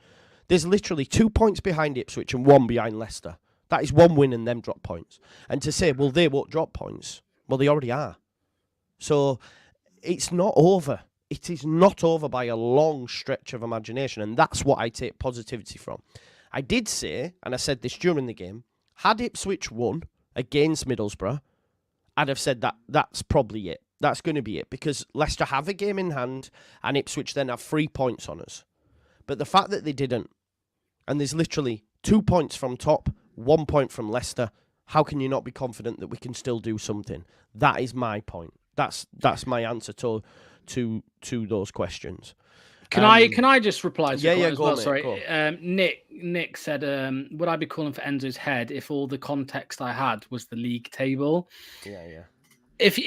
There's literally 2 points behind Ipswich and 1 behind Leicester. That is 1 win and them drop points. And to say, well, they won't drop points. Well, they already are. So it's not over. It is not over by a long stretch of imagination. And that's what I take positivity from. I did say, and I said this during the game, had Ipswich won against Middlesbrough, I'd have said that's probably it. That's going to be it. Because Leicester have a game in hand and Ipswich then have 3 points on us. But the fact that they didn't, and there's literally 2 points from top, 1 point from Leicester, how can you not be confident that we can still do something? That is my point. That's my answer to those questions. Can I just reply to as well? Mate, sorry, Nick said, would I be calling for Enzo's head if all the context I had was the league table? Yeah. If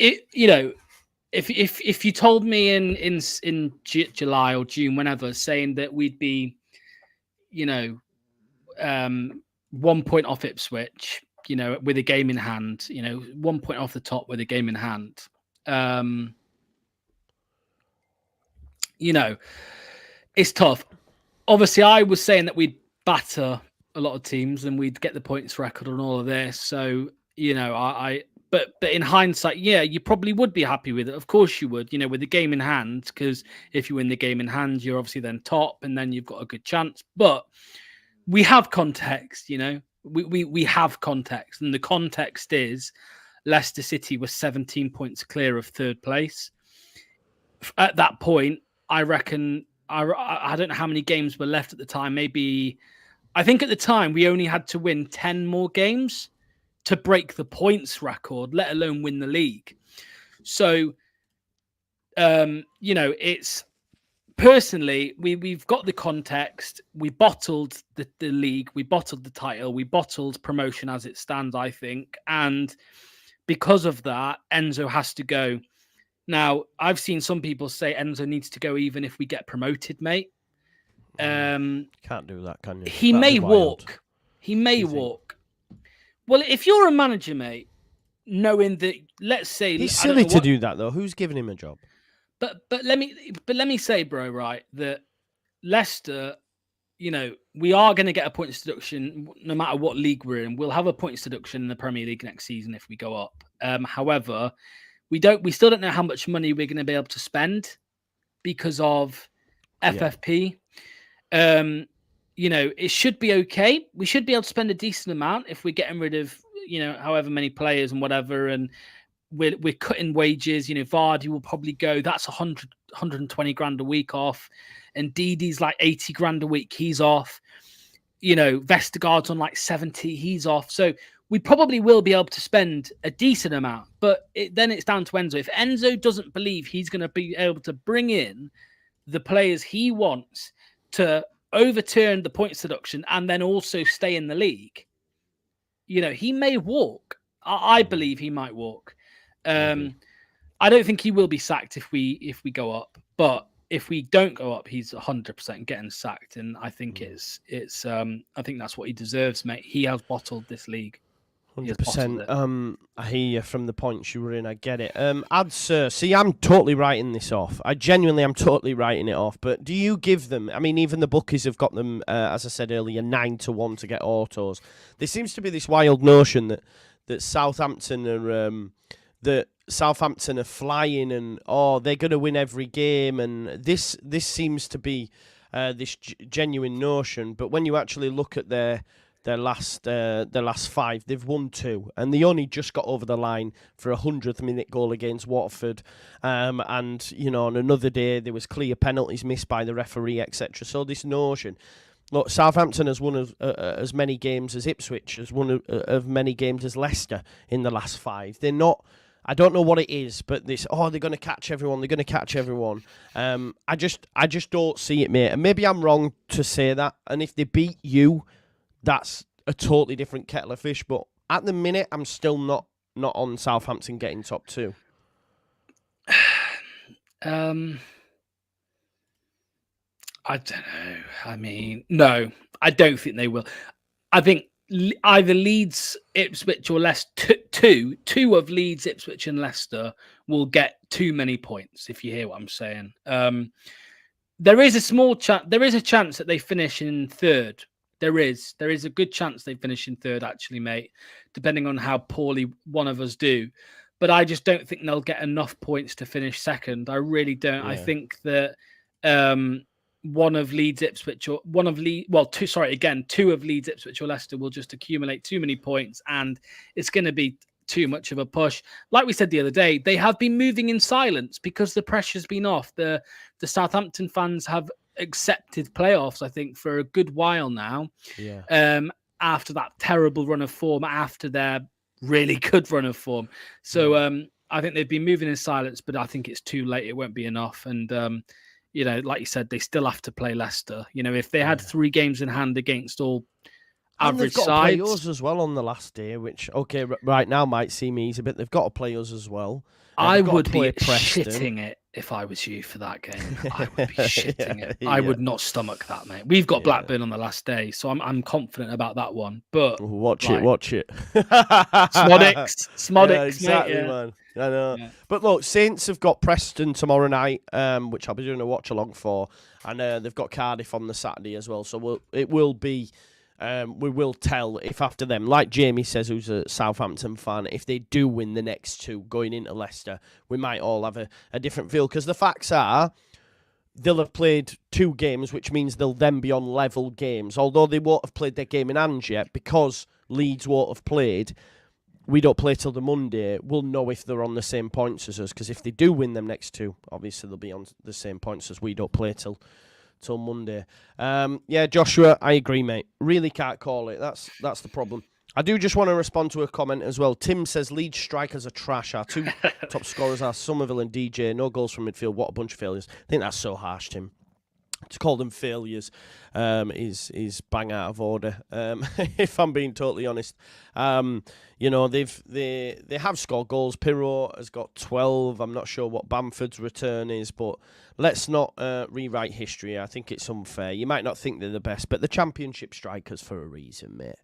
you told me in July or June, whenever, saying that we'd be, 1 point off Ipswich, with a game in hand, 1 point off the top with a game in hand, it's tough. Obviously, I was saying that we'd batter a lot of teams and we'd get the points record on all of this. So, but in hindsight, yeah, you probably would be happy with it. Of course you would, with the game in hand, because if you win the game in hand, you're obviously then top and then you've got a good chance. But we have context, we have context. And the context is Leicester City was 17 points clear of third place. At that point, I reckon, I don't know how many games were left at the time. Maybe, I think at the time we only had to win 10 more games to break the points record, let alone win the league. So, it's personally, we've got the context. We bottled the league. We bottled the title. We bottled promotion as it stands, I think. And because of that, Enzo has to go. Now, I've seen some people say Enzo needs to go even if we get promoted, mate. Can't do that, can you? He may walk. He may walk. Well, if you're a manager, mate, knowing that, let's say... He's silly to do that, though. Who's giving him a job? But let me say, bro, right, that Leicester, we are going to get a points deduction no matter what league we're in. We'll have a points deduction in the Premier League next season if we go up. However... We still don't know how much money we're going to be able to spend because of FFP. It should be okay. We should be able to spend a decent amount if we're getting rid of, however many players and whatever. And we're cutting wages. Vardy will probably go. That's 120 grand a week off. And Didi's like 80 grand a week. He's off. Vestergaard's on like 70. He's off. So we probably will be able to spend a decent amount, but then it's down to Enzo. If Enzo doesn't believe he's going to be able to bring in the players he wants to overturn the points deduction and then also stay in the league, he may walk. I believe he might walk. I don't think he will be sacked if we go up, but if we don't go up, he's 100% getting sacked, and I think I think that's what he deserves, mate. He has bottled this league. 100%. I hear you from the points you were in. I get it. See, I'm totally writing this off. I genuinely am totally writing it off. But do you give them? I mean, even the bookies have got them, as I said earlier, 9-1 to get autos. There seems to be this wild notion that Southampton are flying and they're going to win every game, and this seems to be this genuine notion. But when you actually look at their last 5, they've won 2, and they only just got over the line for a 100th minute goal against Watford. And on another day there was clear penalties missed by the referee, etc. So this notion, look, Southampton has won as many games as Ipswich, has won as many games as Leicester in the last 5. They're not. I don't know what it is, but they're going to catch everyone. They're going to catch everyone. I just don't see it, mate. And maybe I'm wrong to say that. And if they beat you, that's a totally different kettle of fish. But at the minute, I'm still not on Southampton getting top 2. I don't know. I mean, no, I don't think they will. I think either Leeds, Ipswich, or Leicester, two of Leeds, Ipswich, and Leicester will get too many points. If you hear what I'm saying, there is a small chance. There is a chance that they finish in 3rd. There is a good chance they finish in 3rd, actually, mate, depending on how poorly one of us do. But I just don't think they'll get enough points to finish 2nd. I really don't. Yeah. I think that one of Leeds, Ipswich, or two of Leeds, Ipswich, or Leicester will just accumulate too many points, and it's going to be too much of a push. Like we said the other day, they have been moving in silence because the pressure's been off. The Southampton fans have accepted playoffs, I think, for a good while now. Yeah. After that terrible run of form, after their really good run of form. So I think they've been moving in silence, but I think it's too late. It won't be enough. And like you said, they still have to play Leicester. If they had 3 games in hand against all average sides, play us as well on the last day, which right now might seem easy, but they've got to play us as well. I would be shitting it if I was you for that game. I would be shitting it. I would not stomach that, mate. We've got Blackburn on the last day, so I'm confident about that one. But watch it. Smodics, yeah, exactly, mate, man. I know. Yeah. But look, Saints have got Preston tomorrow night, which I'll be doing a watch along for, and they've got Cardiff on the Saturday as well. So it will be. We will tell if after them, like Jamie says, who's a Southampton fan, if they do win the next 2 going into Leicester, we might all have a different feel. Because the facts are, they'll have played 2 games, which means they'll then be on level games. Although they won't have played their game in hand yet, because Leeds won't have played, we don't play till the Monday, we'll know if they're on the same points as us. Because if they do win them next 2, obviously they'll be on the same points as we don't play till Monday. Joshua, I agree, mate. Really can't call it. That's the problem. I do just want to respond to a comment as well. Tim says Leeds strikers are trash. Our 2 top scorers are Somerville and DJ. No goals from midfield. What a bunch of failures. I think that's so harsh, Tim. To call them failures is bang out of order. If I'm being totally honest, they have scored goals. Pirro has got 12. I'm not sure what Bamford's return is, but let's not rewrite history. I think it's unfair. You might not think they're the best, but the Championship strikers for a reason, mate.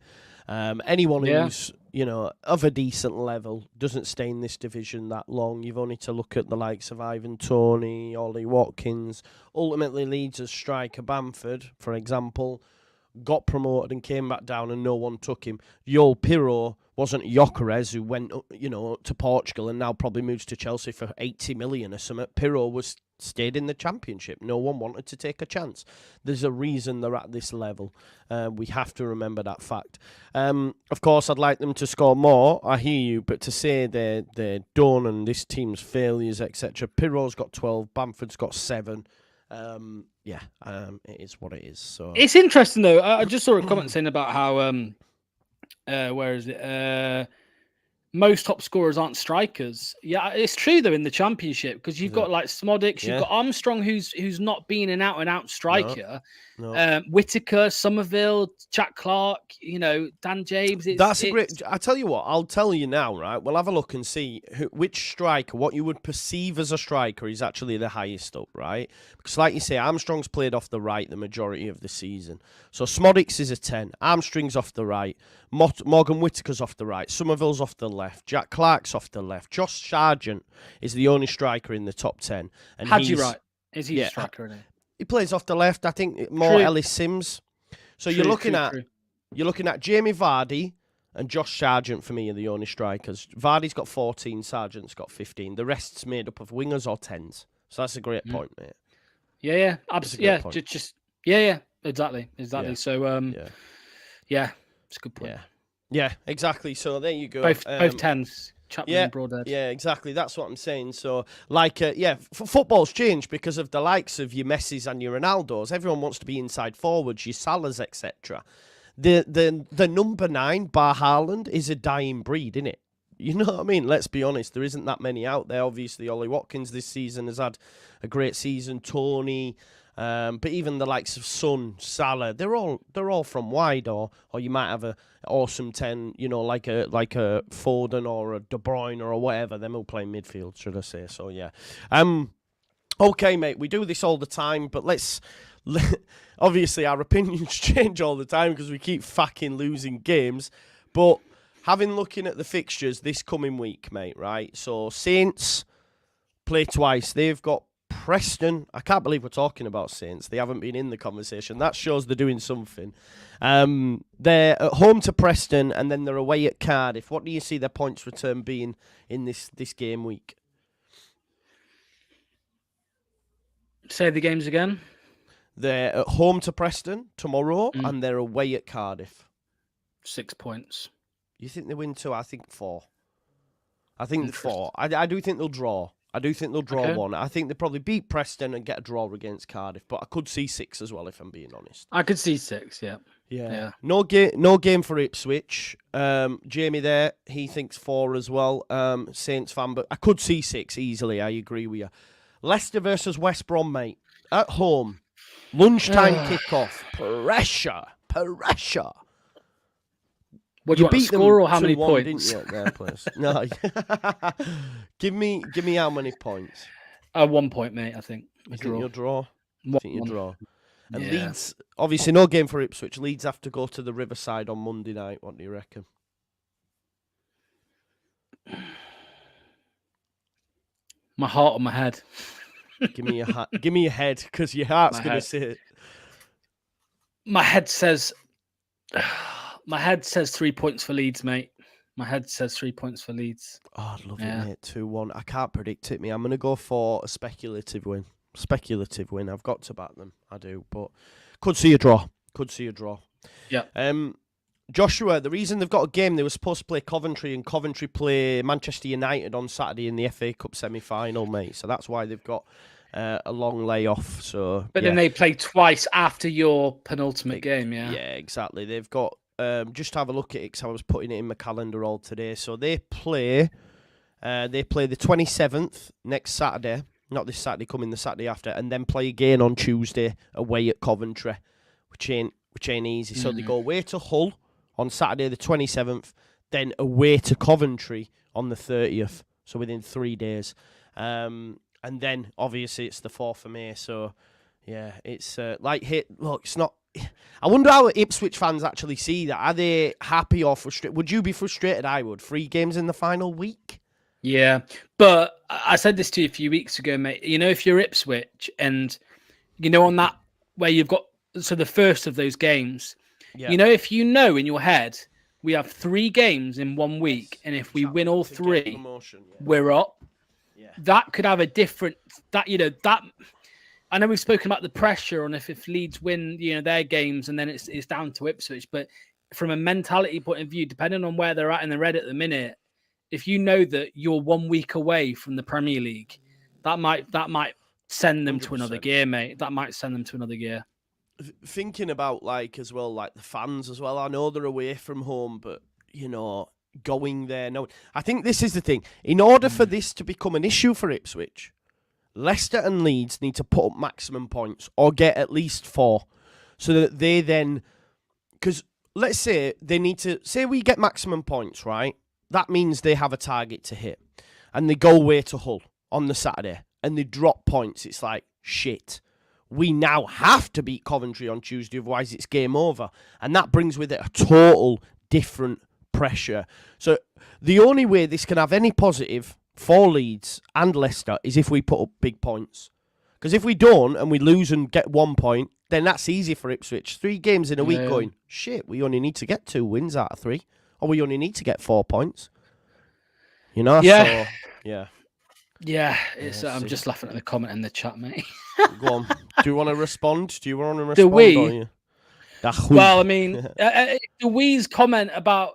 Anyone who's of a decent level doesn't stay in this division that long. You've only to look at the likes of Ivan Toney, Ollie Watkins. Ultimately, Leeds as striker Bamford, for example, got promoted and came back down, and no one took him. Joel Pirro wasn't Gyökeres, who went to Portugal and now probably moves to Chelsea for 80 million or something. Pirro stayed in the Championship. No one wanted to take a chance. There's a reason they're at this level. We have to remember that fact. Of course, I'd like them to score more. I hear you, but to say they're done and this team's failures, etc. Pirro's got 12. Bamford's got 7. It is what it is. So it's interesting though. I just saw a comment saying about how where is it? most top scorers aren't strikers. Yeah, it's true though in the Championship because you've got like Smodics, you've got Armstrong, who's not been an out and out striker. No. Whitaker, Somerville, Jack Clark, Dan James. That's a great. I tell you what, I'll tell you now, right? We'll have a look and see which striker, what you would perceive as a striker, is actually the highest up, right? Because, like you say, Armstrong's played off the right the majority of the season. So Smodics is a 10, Armstrong's off the right, Morgan Whitaker's off the right, Somerville's off the left, Jack Clark's off the left, Josh Sargent is the only striker in the top 10. And Hadji Wright, is he a striker? Isn't he? He plays off the left. I think more Ellis Sims. So you're looking at Jamie Vardy and Josh Sargent for me are the only strikers. Vardy's got 14, Sargent's got 15. The rest's made up of wingers or 10s. So that's a great point, mate. Yeah, absolutely. Yeah, exactly. Yeah. So yeah, it's a good point. Yeah, exactly. So there you go. Both 10s. Chapman and Broadhead. Yeah, exactly. That's what I'm saying. So, football's changed because of the likes of your Messis and your Ronaldos. Everyone wants to be inside forwards, your Salahs, etc. The number 9, bar Haaland, is a dying breed, isn't it? You know what I mean? Let's be honest. There isn't that many out there. Obviously, Ollie Watkins this season has had a great season. Tony, but even the likes of Son, Salah, they're all from wide, or you might have a awesome 10, like a Foden or a De Bruyne or whatever. Them who play midfield, should I say? So yeah. Okay, mate. We do this all the time, but obviously our opinions change all the time because we keep fucking losing games. But looking at the fixtures this coming week, mate, right? So Saints play twice. They've got Preston. I can't believe we're talking about Saints. They haven't been in the conversation. That shows they're doing something. They're at home to Preston, and then they're away at Cardiff. What do you see their points return being in this game week? Say the games again. They're at home to Preston tomorrow, and they're away at Cardiff. 6 points. You think they win 2? I think 4. I think 4. I do think they'll draw. I do think they'll draw 1. I think they'll probably beat Preston and get a draw against Cardiff, but I could see 6 as well, if I'm being honest. I could see 6, yeah. Yeah. No game for Ipswich. Jamie there, he thinks 4 as well. Saints fan, but I could see 6 easily. I agree with you. Leicester versus West Brom, mate. At home. Lunchtime kickoff. Pressure. What do you want, a score or how many points? Didn't you, there, please? No. Give me how many points? 1 point, mate, I think. You think you'll draw? I think you'll draw. And Leeds, obviously no game for Ipswich. Leeds have to go to the Riverside on Monday night. What do you reckon? My heart on my head. Give me your head, because your heart's going to say it. My head says 3 points for Leeds, mate. My head says 3 points for Leeds. Oh, I'd love it, mate. 2-1. I can't predict it, me. I'm going to go for a speculative win. I've got to back them. I do, but could see a draw. Yeah. Joshua, the reason they've got a game, they were supposed to play Coventry, and Coventry play Manchester United on Saturday in the FA Cup semi-final, mate. So that's why they've got a long layoff. So, but then they play twice after your penultimate game, yeah? Yeah, exactly. They've got, just have a look at it, because I was putting it in my calendar all today. So they play the 27th next Saturday. Not this Saturday, coming the Saturday after, and then play again on Tuesday away at Coventry, which ain't easy. So they go away to Hull on Saturday the 27th, then away to Coventry on the 30th, so within 3 days. And then, obviously, it's the 4th of May, so, yeah, it's look, it's not... I wonder how Ipswich fans actually see that. Are they happy or frustrated? Would you be frustrated? I would. 3 games in the final week? Yeah, but I said this to you a few weeks ago, mate. If you're Ipswich and, on that, where you've got, so the first of those games, if you know in your head, we have 3 games in 1 week, and if we win all 3, we're up. Yeah. That could have a different, that I know we've spoken about the pressure on if Leeds win, their games, and then it's down to Ipswich. But from a mentality point of view, depending on where they're at in the red at the minute, if you know that you're 1 week away from the Premier League, that might send them 100%. To another gear, mate. That might send them to another gear. Thinking about, as well, the fans as well. I know they're away from home, but, going there. No, I think this is the thing. In order for this to become an issue for Ipswich, Leicester and Leeds need to put up maximum points or get at least 4, so that they then, because let's say they need to say we get maximum points, right? That means they have a target to hit, and they go away to Hull on the Saturday and they drop points. It's like, shit, we now have to beat Coventry on Tuesday, otherwise it's game over. And that brings with it a total different pressure. So the only way this can have any positive for Leeds and Leicester is if we put up big points. Because if we don't and we lose and get 1 point, then that's easy for Ipswich. 3 games in a week going, shit, we only need to get 2 wins out of 3. Or we only need to get 4 points. You know? Yeah. So, yeah. Yeah, I'm just laughing at the comment in the chat, mate. Go on. Do you want to respond? The we? Well, I mean, the we's comment about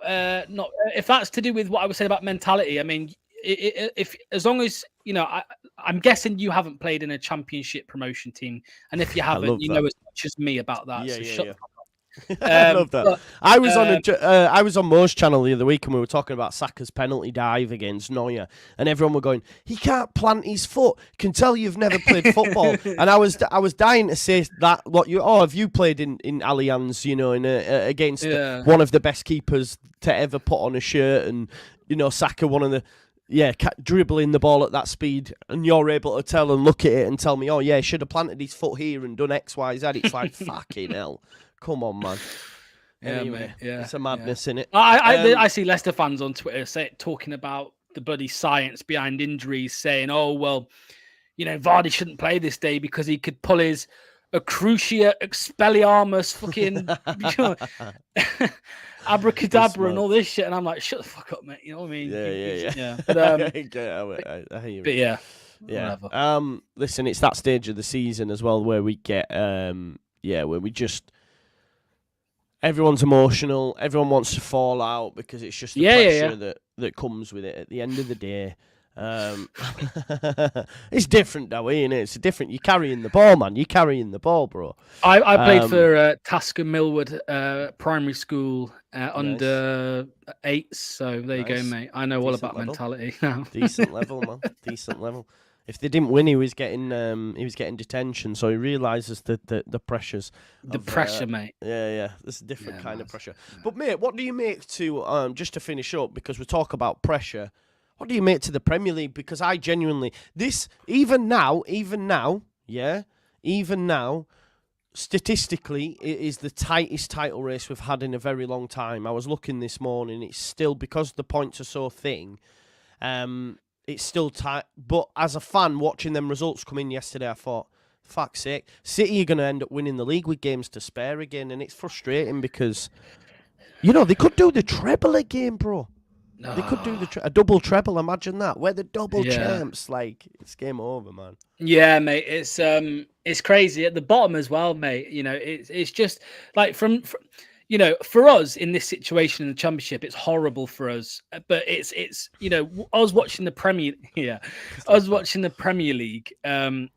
not if that's to do with what I was saying about mentality. I mean, if as long as you know, I'm guessing you haven't played in a championship promotion team, and if you haven't, you know as much as me about that. Yeah, so yeah, shut yeah. the fuck up. I love that. But, I was on Mo's channel the other week and we were talking about Saka's penalty dive against Neuer, and everyone were going, he can't plant his foot. Can tell you've never played football. And I was dying to say that. Have you played in Allianz? You know, in against one of the best keepers to ever put on a shirt, and you know Saka, one of the. Yeah, dribbling the ball at that speed, and you're able to tell and look at it and tell me, oh yeah, he should have planted his foot here and done X, Y, Z. It's like fucking hell. Come on, man. Anyway, it's a madness, innit? I see Leicester fans on Twitter talking about the bloody science behind injuries, saying, oh, well, you know, Vardy shouldn't play this day because he could pull his Crucia Expelliarmus fucking abracadabra and all this shit. And I'm like, shut the fuck up, mate. You know what I mean? Yeah. But, I hear you. But yeah. Whatever. Listen, it's that stage of the season as well where we get, where we just... Everyone's emotional. Everyone wants to fall out because it's just the pressure that comes with it at the end of the day. It's different though, isn't it? It's different. You're carrying the ball, man. You're carrying the ball, bro. I played for Tasker Millwood primary school under 8s. So there you go, mate. I know all about mentality now. Decent level, man. Decent level. If they didn't win, he was getting detention. So he realizes the pressures. The pressure, mate. Yeah. There's a different kind of pressure. But mate, what do you make to just to finish up, because we talk about pressure? What do you make to the Premier League? Because I genuinely even now, statistically, it is the tightest title race we've had in a very long time. I was looking this morning. It's still, because the points are so thin. It's still tight, but as a fan watching them results come in yesterday, I thought, fuck's sake, City are going to end up winning the league with games to spare again, and it's frustrating because, you know, they could do the treble again, bro. No. They could do a double treble. Imagine that. We're the double champs. Like, it's game over, man. Yeah, mate. It's crazy at the bottom as well, mate. You know, it's just like from you know, for us in this situation in the Championship, it's horrible for us. But it's you know, I was watching the Premier League. The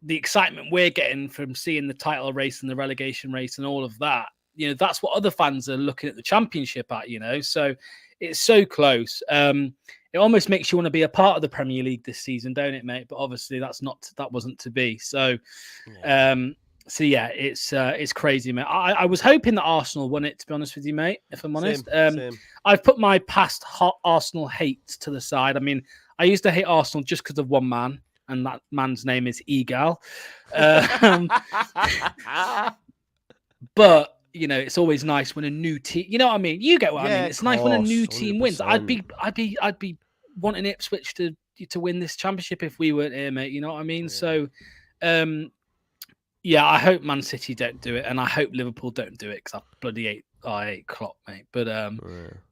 excitement we're getting from seeing the title race and the relegation race and all of that, you know, that's what other fans are looking at the Championship at. You know, so it's so close. It almost makes you want to be a part of the Premier League this season, don't it, mate? But obviously, that wasn't to be. So. So yeah, it's crazy, mate. I was hoping that Arsenal won it, to be honest with you, mate. If I'm honest, Same. I've put my past hot Arsenal hate to the side. I mean, I used to hate Arsenal just because of one man, and that man's name is Egal. But you know, it's always nice when a new team. You know what I mean? You get what I mean? It's nice when a new team 100%. Wins. I'd be wanting Ipswich to win this Championship if we weren't here, mate. You know what I mean? Yeah. So. Yeah, I hope Man City don't do it, and I hope Liverpool don't do it because I bloody hate Klopp, mate. But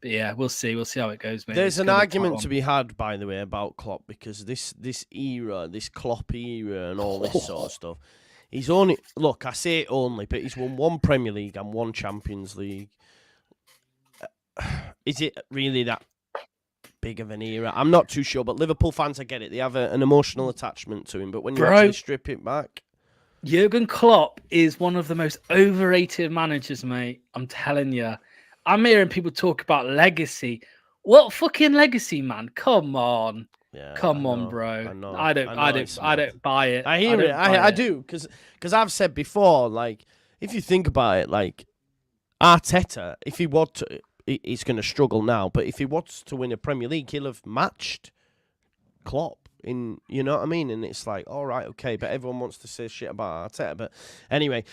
yeah, we'll see. We'll see how it goes, mate. There's an argument to be had, by the way, about Klopp, because this era, this Klopp era, and all this sort of stuff. He's only I say it only, but he's won 1 Premier League and 1 Champions League. Is it really that big of an era? I'm not too sure, but Liverpool fans, I get it. They have an emotional attachment to him, but when you actually strip it back. Jurgen Klopp is one of the most overrated managers, mate. I'm telling you. I'm hearing people talk about legacy. What fucking legacy, man? Come on. Yeah, Come I on, know, bro. I know, I don't it's mad. buy it. I hear it. don't buy I it. do because I've said before, like, if you think about it, like Arteta, if he was to, he's going to struggle now, but if he was to win a Premier League, he'll have matched Klopp in, you know what I mean? And it's like, all right, okay, but everyone wants to say shit about Arteta. But anyway,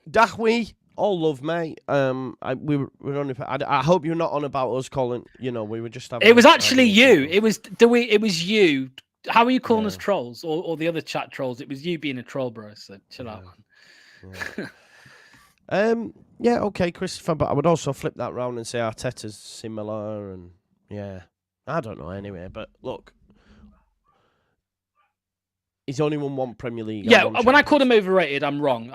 Dahwi, all love, mate. We're on. I hope you're not on about us calling. You know, we were just having. It was actually you. It was It was you. How are you calling us trolls or the other chat trolls? It was you being a troll, bro. So chill out, man. Yeah, okay, Christopher. But I would also flip that round and say Arteta's similar, and I don't know anyway. But look. He's only won one Premier League. Yeah, when I called him overrated, I'm wrong.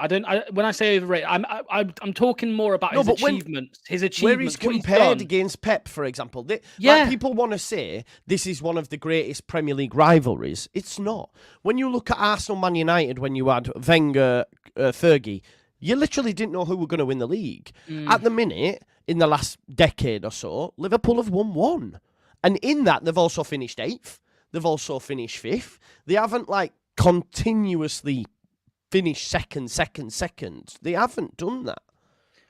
When I say overrated, I'm talking more about his achievements. Where he's compared against Pep, for example. Like people want to say this is one of the greatest Premier League rivalries. It's not. When you look at Arsenal, Man United, when you had Wenger, Fergie, you literally didn't know who were going to win the league. At the minute, in the last decade or so, Liverpool have won one, and in that they've also finished 8th. They've also finished 5th. They haven't, like, continuously finished second. They haven't done that.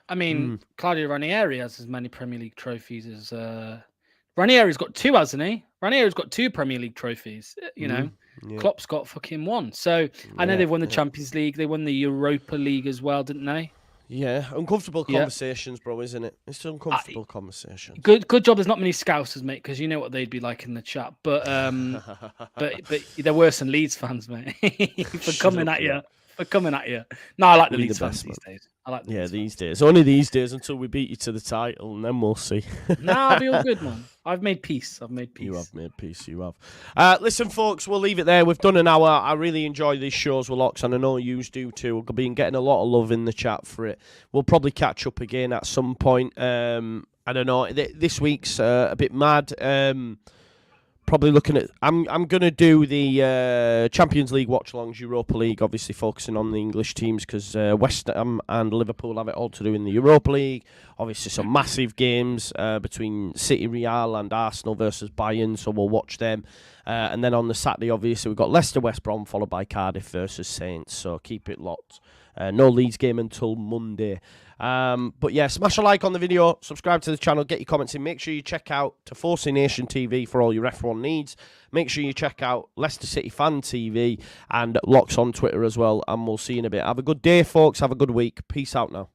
I mean, Claudio Ranieri has as many Premier League trophies as... Ranieri's got 2, hasn't he? Ranieri's got 2 Premier League trophies, you know. Yeah. Klopp's got fucking 1. So, I know they've won the Champions League. They won the Europa League as well, didn't they? Yeah, uncomfortable conversations, bro, isn't it? It's an uncomfortable conversation. Good job there's not many Scousers, mate, because you know what they'd be like in the chat. But they're worse than Leeds fans, mate, for coming at you. No, I like the Leeds fans these days. I like these days. Only these days until we beat you to the title, and then we'll see. No, I'll be all good, man. I've made peace. You have made peace. You have. Listen, folks, we'll leave it there. We've done an hour. I really enjoy these shows with Locks, and I know you do too. We've been getting a lot of love in the chat for it. We'll probably catch up again at some point. I don't know. This week's a bit mad. Probably looking at... I'm going to do the Champions League watch-alongs, Europa League, obviously focusing on the English teams because West Ham and Liverpool have it all to do in the Europa League. Obviously some massive games between City, Real and Arsenal versus Bayern, so we'll watch them. And then on the Saturday, obviously, we've got Leicester, West Brom, followed by Cardiff versus Saints, so keep it locked. No Leeds game until Monday. But yeah, smash a like on the video, subscribe to the channel, get your comments in. Make sure you check out Forcing Nation TV for all your F1 needs. Make sure you check out Leicester City Fan TV and Locks on Twitter as well. And we'll see you in a bit. Have a good day, folks. Have a good week. Peace out now.